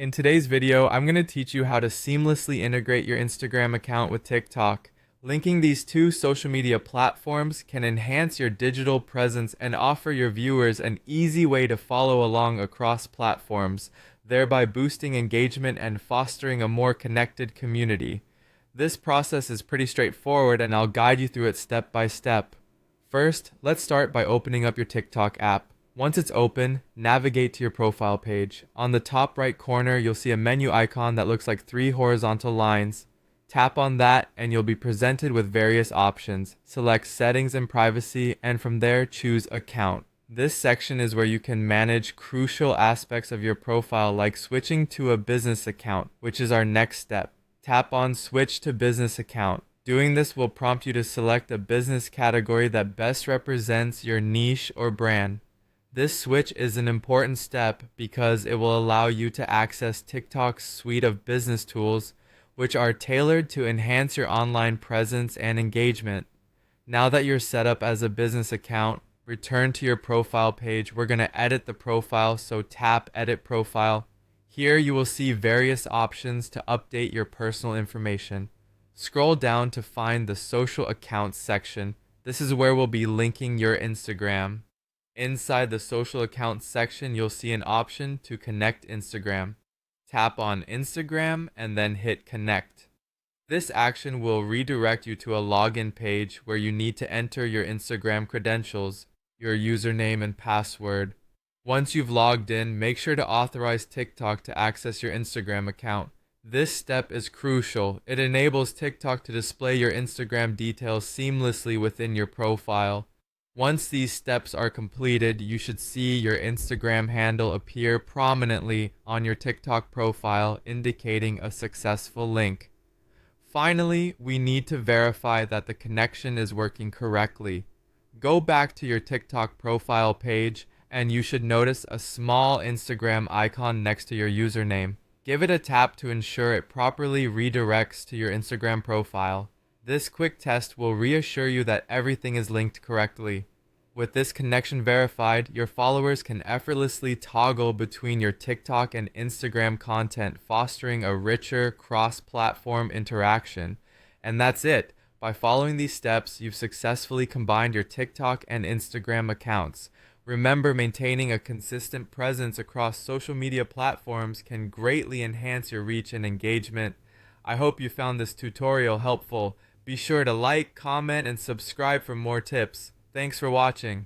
In today's video, I'm going to teach you how to seamlessly integrate your Instagram account with TikTok. Linking these two social media platforms can enhance your digital presence and offer your viewers an easy way to follow along across platforms, thereby boosting engagement and fostering a more connected community. This process is pretty straightforward and I'll guide you through it step by step. First, let's start by opening up your TikTok app. Once it's open, navigate to your profile page. On the top right corner, you'll see a menu icon that looks like three horizontal lines. Tap on that and you'll be presented with various options. Select Settings and Privacy, and from there choose Account. This section is where you can manage crucial aspects of your profile, like switching to a business account, which is our next step. Tap on Switch to Business Account. Doing this will prompt you to select a business category that best represents your niche or brand. This switch is an important step because it will allow you to access TikTok's suite of business tools, which are tailored to enhance your online presence and engagement. Now that you're set up as a business account, return to your profile page. We're going to edit the profile, so tap Edit Profile. Here you will see various options to update your personal information. Scroll down to find the Social Accounts section. This is where we'll be linking your Instagram. Inside the social accounts section, you'll see an option to connect Instagram. Tap on Instagram and then hit connect. This action will redirect you to a login page where you need to enter your Instagram credentials, your username and password. Once you've logged in, make sure to authorize TikTok to access your Instagram account. This step is crucial. It enables TikTok to display your Instagram details seamlessly within your profile. Once these steps are completed, you should see your Instagram handle appear prominently on your TikTok profile, indicating a successful link. Finally, we need to verify that the connection is working correctly. Go back to your TikTok profile page and you should notice a small Instagram icon next to your username. Give it a tap to ensure it properly redirects to your Instagram profile. This quick test will reassure you that everything is linked correctly. With this connection verified, your followers can effortlessly toggle between your TikTok and Instagram content, fostering a richer cross-platform interaction. And that's it. By following these steps, you've successfully combined your TikTok and Instagram accounts. Remember, maintaining a consistent presence across social media platforms can greatly enhance your reach and engagement. I hope you found this tutorial helpful. Be sure to like, comment, and subscribe for more tips. Thanks for watching.